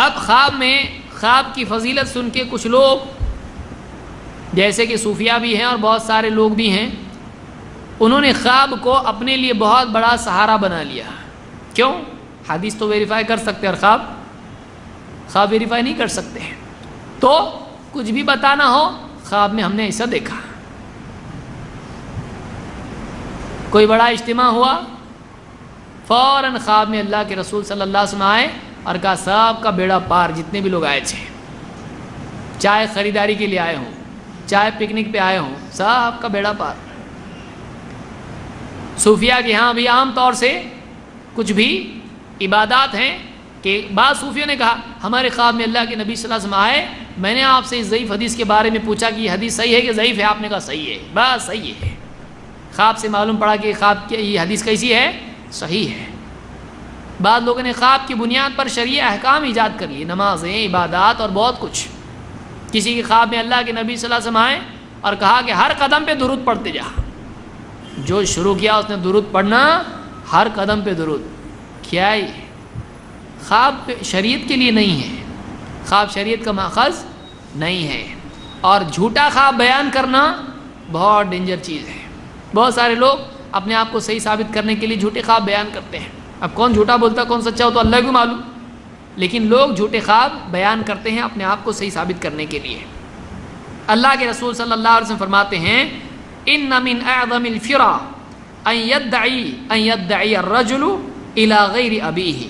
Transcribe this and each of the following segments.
اب خواب کی فضیلت سن کے کچھ لوگ جیسے کہ صوفیہ بھی ہیں اور بہت سارے لوگ بھی ہیں، انہوں نے خواب کو اپنے لیے بہت بڑا سہارا بنا لیا. کیوں؟ حدیث تو ویریفائی کر سکتے اور خواب ویریفائی نہیں کر سکتے. تو کچھ بھی بتانا ہو، خواب میں ہم نے ایسا دیکھا. کوئی بڑا اجتماع ہوا، فوراً خواب میں اللہ کے رسول صلی اللہ علیہ وسلم آئے اور کہا سب کا بیڑا پار، جتنے بھی لوگ آئے تھے، چاہے خریداری کے لیے آئے ہوں، چاہے پکنک پہ آئے ہوں، سب کا بیڑا پار. صوفیہ کے ہاں بھی عام طور سے کچھ بھی عبادات ہیں کہ بعض صوفیوں نے کہا ہمارے خواب میں اللہ کے نبی صلی اللہ علیہ وسلم آئے، میں نے آپ سے اس ضعیف حدیث کے بارے میں پوچھا کہ یہ حدیث صحیح ہے کہ ضعیف ہے، آپ نے کہا صحیح ہے. بس صحیح ہے. خواب سے معلوم پڑا کہ خواب کی یہ حدیث کیسی ہے؟ صحیح ہے. بعض لوگوں نے خواب کی بنیاد پر شرعی احکام ایجاد کر لیے، نمازیں، عبادات اور بہت کچھ. کسی کے خواب میں اللہ کے نبی صلی اللہ علیہ وسلم آئے اور کہا کہ ہر قدم پہ درود پڑھتے جا. جو شروع کیا اس نے درود پڑھنا، ہر قدم پہ درود. کیا ہے؟ خواب شریعت کے لیے نہیں ہے، خواب شریعت کا ماخذ نہیں ہے. اور جھوٹا خواب بیان کرنا بہت ڈینجر چیز ہے. بہت سارے لوگ اپنے آپ کو صحیح ثابت کرنے کے لیے جھوٹے خواب بیان کرتے ہیں. اب کون جھوٹا بولتا کون سچا ہو تو اللہ کو معلوم، لیکن لوگ جھوٹے خواب بیان کرتے ہیں اپنے آپ کو صحیح ثابت کرنے کے لیے. اللہ کے رسول صلی اللہ علیہ وسلم فرماتے ہیں ان من اعظم الفرا ان يدعي الرجل الى غیر ابیہ.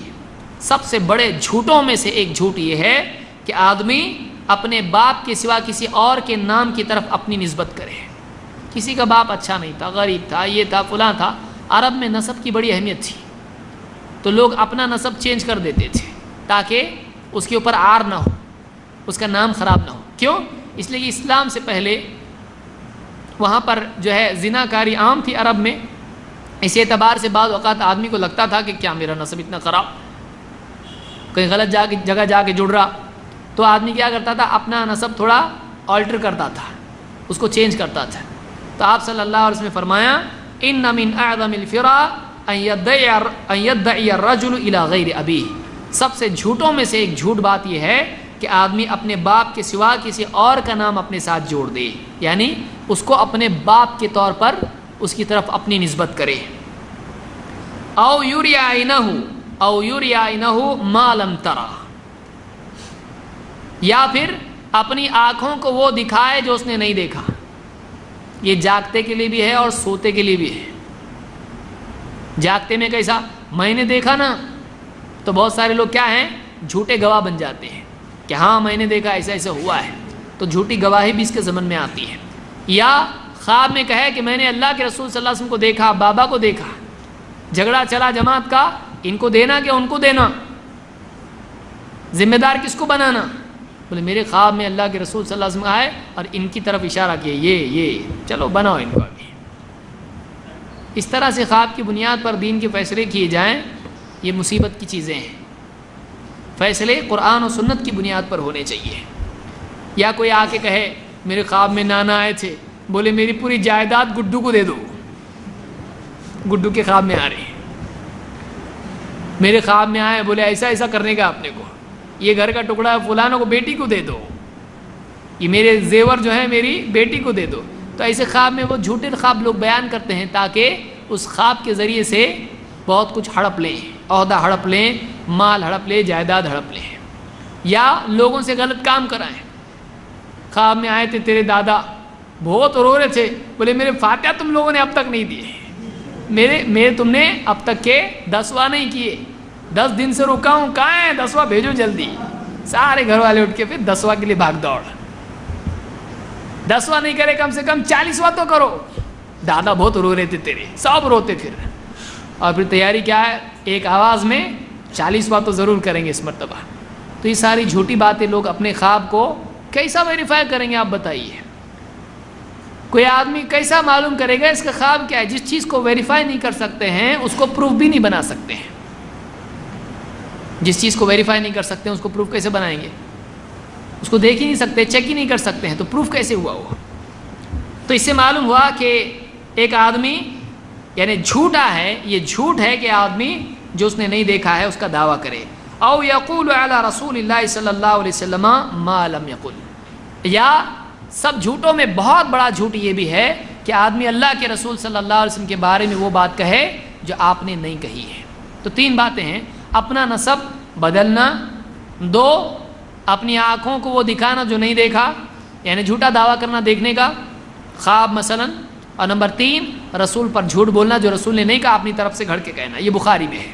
سب سے بڑے جھوٹوں میں سے ایک جھوٹ یہ ہے کہ آدمی اپنے باپ کے سوا کسی اور کے نام کی طرف اپنی نسبت کرے. کسی کا باپ اچھا نہیں تھا، غریب تھا، یہ تھا، فلاں تھا. عرب میں نسب کی بڑی اہمیت تھی، تو لوگ اپنا نسب چینج کر دیتے تھے تاکہ اس کے اوپر عار نہ ہو، اس کا نام خراب نہ ہو. کیوں؟ اس لیے کہ اسلام سے پہلے وہاں پر جو ہے زنا کاری عام تھی عرب میں. اس اعتبار سے بعض اوقات آدمی کو لگتا تھا کہ کیا میرا نسب اتنا خراب، کہیں غلط جگہ جا کے جڑ رہا، تو آدمی کیا کرتا تھا اپنا نسب تھوڑا آلٹر کرتا تھا، اس کو چینج کرتا تھا. تو آپ صلی اللہ علیہ وسلم نے فرمایا ان من اعظم الفرا ان يدعي الرجل الى غیر ابیہ. سب سے جھوٹوں میں سے ایک جھوٹ بات یہ ہے کہ آدمی اپنے باپ کے سوا کسی اور کا نام اپنے ساتھ جوڑ دے، یعنی اس کو اپنے باپ کے طور پر اس کی طرف اپنی نسبت کرے. او یری عینہ ما لم ترى، یا پھر اپنی آنکھوں کو وہ دکھائے جو اس نے نہیں دیکھا. یہ جاگتے کے لیے بھی ہے اور سوتے کے لیے بھی ہے. جاگتے میں کیسا؟ میں نے دیکھا نا، تو بہت سارے لوگ کیا ہیں، جھوٹے گواہ بن جاتے ہیں کہ ہاں میں نے دیکھا، ایسا ایسا ہوا ہے. تو جھوٹی گواہی بھی اس کے ضمن میں آتی ہے. یا خواب میں کہے کہ میں نے اللہ کے رسول صلی اللہ علیہ وسلم کو دیکھا، بابا کو دیکھا، جھگڑا چلا جماعت کا، ان کو دینا کہ ان کو دینا، ذمہ دار کس کو بنانا؟ بولے میرے خواب میں اللہ کے رسول صلی اللہ علیہ وسلم آئے اور ان کی طرف اشارہ کیا، یہ چلو بناؤ ان کو. ابھی اس طرح سے خواب کی بنیاد پر دین کے فیصلے کیے جائیں، یہ مصیبت کی چیزیں ہیں. فیصلے قرآن و سنت کی بنیاد پر ہونے چاہیے. یا کوئی آ کے کہے میرے خواب میں نانا آئے تھے، بولے میری پوری جائیداد گڈو کو دے دو. گڈو کے خواب میں آ رہے ہیں، میرے خواب میں آئے، بولے ایسا ایسا کرنے کا اپنے کو، یہ گھر کا ٹکڑا فلانوں کو بیٹی کو دے دو، یہ میرے زیور جو ہے میری بیٹی کو دے دو. تو ایسے خواب میں وہ جھوٹے خواب لوگ بیان کرتے ہیں تاکہ اس خواب کے ذریعے سے بہت کچھ ہڑپ لیں، عہدہ ہڑپ لیں، مال ہڑپ لیں، جائیداد ہڑپ لیں، یا لوگوں سے غلط کام کرائیں. خواب میں آئے تھے تیرے دادا بہت رو رہے تھے، بولے میرے فاتحہ تم لوگوں نے اب تک نہیں دیے، میرے تم نے اب تک کے 10واں نہیں کیے، 10 دن سے رکا ہوں، کہاں ہے 10واں بھیجو جلدی. سارے گھر والے اٹھ کے پھر 10واں کے لیے بھاگ دوڑ. 10واں نہیں کرے کم سے کم 40واں تو کرو. دادا بہت رو رہے تھے تیرے، سب روتے پھر. اور پھر تیاری کیا ہے، ایک آواز میں 40واں تو ضرور کریں گے اس مرتبہ. تو یہ ساری جھوٹی باتیں لوگ اپنے خواب کو کیسا ویریفائی کریں گے؟ آپ بتائیے. کوئی آدمی کیسا معلوم کرے گا اس کا خواب کیا ہے؟ جس چیز کو ویریفائی نہیں کر سکتے ہیں اس کو پروف بھی نہیں بنا سکتے ہیں. جس چیز کو ویریفائی نہیں کر سکتے ہیں اس کو پروف کیسے بنائیں گے؟ اس کو دیکھ ہی نہیں سکتے، چیک ہی نہیں کر سکتے ہیں، تو پروف کیسے ہوا وہ؟ تو اس سے معلوم ہوا کہ ایک آدمی یعنی جھوٹا ہے. یہ جھوٹ ہے کہ آدمی جو اس نے نہیں دیکھا ہے اس کا دعویٰ کرے. او یقول علی رسول اللہ صلی اللہ علیہ وسلم ما لم یقل، یا سب جھوٹوں میں بہت بڑا جھوٹ یہ بھی ہے کہ آدمی اللہ کے رسول صلی اللہ علیہ وسلم کے بارے میں وہ بات کہے جو آپ نے نہیں کہی ہے۔ تو تین باتیں ہیں: اپنا نسب بدلنا، دو اپنی آنکھوں کو وہ دکھانا جو نہیں دیکھا، یعنی جھوٹا دعویٰ کرنا دیکھنے کا، خواب مثلا، اور نمبر تین رسول پر جھوٹ بولنا جو رسول نے نہیں کہا اپنی طرف سے گھڑ کے کہنا۔ یہ بخاری میں ہے۔